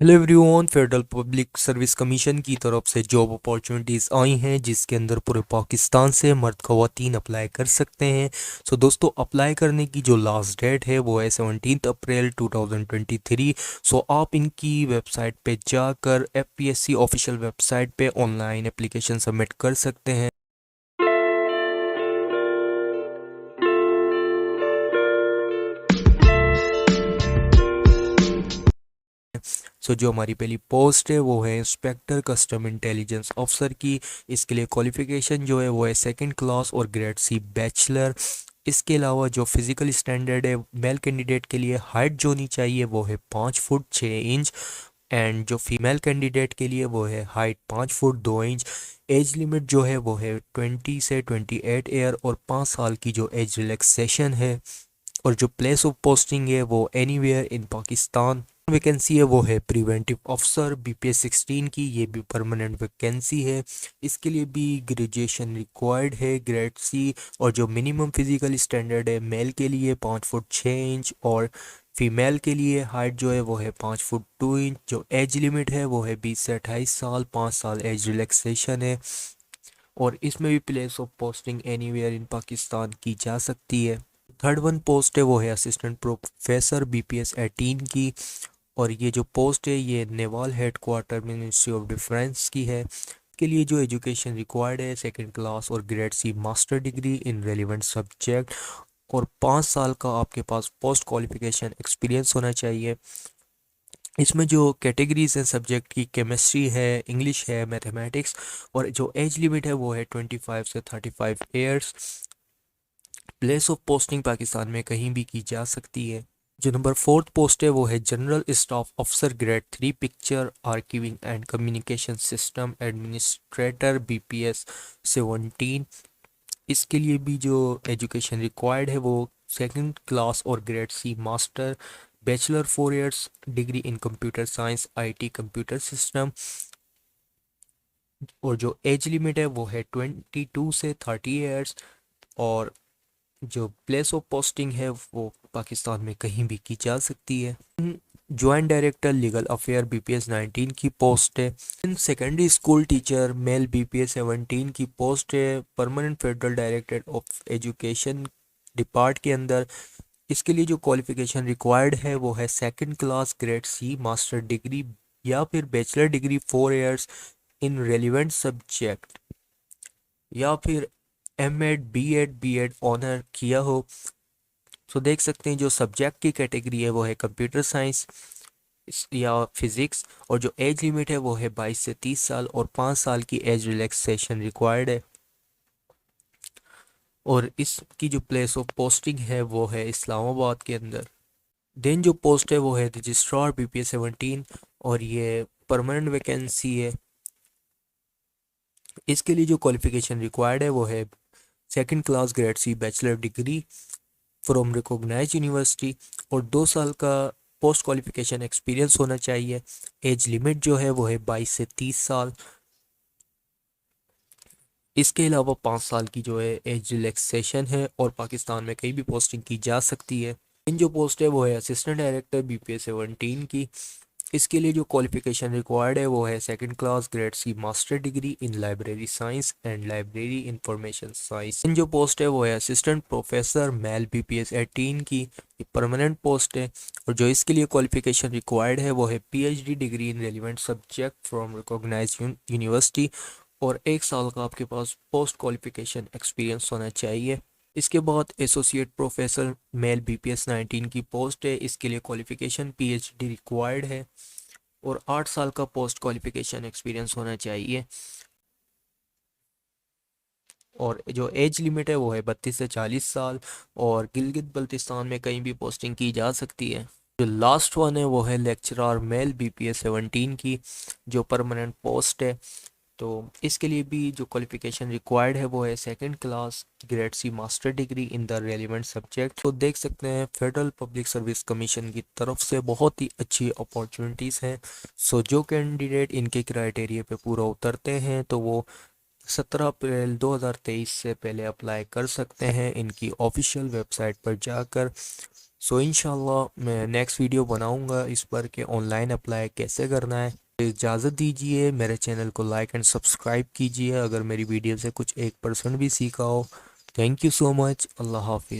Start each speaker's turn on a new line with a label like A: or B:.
A: Hello everyone. Federal public service commission की तरफ से जॉब अपॉर्चुनिटीज़ आई हैं जिसके अंदर पूरे पाकिस्तान से मर्द ख़वातीन अप्लाई कर सकते हैं। सो दोस्तों, अप्लाई करने की जो लास्ट डेट है वो है 17 अप्रैल 2023। सो आप इनकी वेबसाइट पे जाकर एफपीएससी ऑफिशियल वेबसाइट पे ऑनलाइन एप्लीकेशन सबमिट कर सकते हैं। जो हमारी पहली पोस्ट है वो है इंस्पेक्टर कस्टम इंटेलिजेंस ऑफिसर की। इसके लिए क्वालिफिकेशन जो है वो है सेकंड क्लास और ग्रेड सी बैचलर। इसके अलावा जो फिजिकल स्टैंडर्ड है मेल कैंडिडेट के लिए हाइट जो होनी चाहिए वो है 5 फुट 6 इंच। एंड जो फीमेल कैंडिडेट के लिए वो है height 5 foot 2 inch. Age limit जो है वो है 20 से 28 ईयर और 5 साल की जो एज रिलैक्सेशन है। और जो प्लेस ऑफ पोस्टिंग है वो एनीवेयर इन पाकिस्तान। वैकेंसी है वो है प्रिवेंटिव ऑफिसर बीपीएस 16 की। ये भी परमानेंट वैकेंसी है। इसके लिए भी ग्रेजुएशन रिक्वायर्ड है ग्रेड सी। और जो मिनिमम फिजिकल स्टैंडर्ड है मेल के लिए 5 फुट 6 इंच और फीमेल के लिए हाइट जो है वो है 5 फुट 2 इंच। जो एज लिमिट है वो है 20 से 28 साल। 5 साल एज रिलैक्सेशन है। और इसमें भी place of posting anywhere in Pakistan की जा सकती है। थर्ड वन पोस्ट है वो है असिस्टेंट प्रोफेसर बीपीएस 18 की। और ये जो पोस्ट है ये naval headquarters ministry of defence की है। के लिए जो एजुकेशन रिक्वायर्ड है सेकंड क्लास और grade C master degree in relevant subject. और 5 साल का आपके पास पोस्ट क्वालिफिकेशन एक्सपीरियंस होना चाहिए। इसमें जो कैटेगरीज हैं सब्जेक्ट की केमिस्ट्री है, इंग्लिश है, मैथमेटिक्स। और जो एज लिमिट है वो है 25 से 35 years. Place of posting Pakistan में कहीं भी की जा सकती है। जो नंबर फोर्थ पोस्ट है वो है general staff officer grade 3 picture archiving and communication system administrator BPS 17। इसके लिए भी जो एजुकेशन रिक्वायर्ड है वो सेकंड क्लास और grade C master bachelor 4 years degree in computer science IT computer system. और जो एज लिमिट है वो है 22 से 30 ईयर्स। और जो प्लेस ऑफ पोस्टिंग है वो पाकिस्तान में कहीं भी की जा सकती है। Joint director legal affair BPS 19 की पोस्ट है। Secondary school teacher mail BPS 17 की पोस्ट है permanent federal director of education depart के अंदर। इसके लिए जो क्वालिफिकेशन रिक्वायर्ड है वो है second class grade C master degree या फिर bachelor degree 4 years in relevant subject या फिर एमएड बीएड ऑनर किया हो। सो देख सकते हैं जो सब्जेक्ट की कैटेगरी है वो है कंप्यूटर साइंस या फिजिक्स। और जो एज लिमिट है वो है 22 से 30 साल और 5 साल की एज रिलैक्सेशन रिक्वायर्ड है। और इसकी जो प्लेस ऑफ पोस्टिंग है वो है इस्लामाबाद के अंदर। देन जो पोस्ट है वो है रजिस्ट्रार बीपीएस 17 और ये परमानेंट वैकेंसी है। इसके लिए जो क्वालिफिकेशन रिक्वायर्ड है वो है second class grade C bachelor degree from recognise university और 2 साल का पोस्ट क्वालिफिकेशन एक्सपीरियंस होना चाहिए। एज लिमिट जो है वो है 22 से 30 साल। इसके अलावा 5 साल की जो है एज रिलैक्सेशन है और पाकिस्तान में कहीं भी पोस्टिंग की जा सकती है। इन जो पोस्ट है वो है असिस्टेंट डायरेक्टर बीपीएस 17 की। इसके लिए जो क्वालिफिकेशन रिक्वायर्ड है वो है second class grade C master degree in library science and library information science. इन जो पोस्ट है वो है असिस्टेंट प्रोफेसर मेल बीपीएस 18 की। परमानेंट पोस्ट है। और जो इसके लिए क्वालिफिकेशन रिक्वायर्ड है वो है PhD degree in relevant subject from recognise university. और 1 साल का आपके पास पोस्ट क्वालिफिकेशन एक्सपीरियंस होना चाहिए। इसके बाद एसोसिएट प्रोफेसर मेल बीपीएस 19 की पोस्ट है। इसके लिए क्वालिफिकेशन पीएचडी रिक्वायर्ड है और 8 साल का पोस्ट क्वालिफिकेशन एक्सपीरियंस होना चाहिए। और जो एज लिमिट है वो है 32 से 40 साल। और गिलगित बल्तिस्तान में कहीं भी पोस्टिंग की जा सकती है। जो लास्ट वन है वो है लेक्चरर मेल बीपीएस 17 की जो परमानेंट पोस्ट है। तो इसके लिए भी जो क्वालिफिकेशन रिक्वायर्ड है वो है second class grade C master degree in the relevant subject. तो देख सकते हैं फेडरल पब्लिक सर्विस कमीशन की तरफ से बहुत ही अच्छी अपॉर्चुनिटीज़ हैं। सो जो कैंडिडेट इनके क्राइटेरिया पे पूरा उतरते हैं तो वो 17 अप्रैल 2023 से पहले अप्लाई कर सकते हैं इनकी ऑफिशियल वेबसाइट पर जाकर। सो इंशाल्लाह मैं नेक्स्ट वीडियो बनाऊंगा इस पर कि ऑनलाइन अप्लाई कैसे करना है। इजाज़त दीजिए, मेरे चैनल को लाइक एंड सब्सक्राइब कीजिए अगर मेरी वीडियो से कुछ 1% भी सीखा हो। Thank you so much. अल्लाह हाफिज़।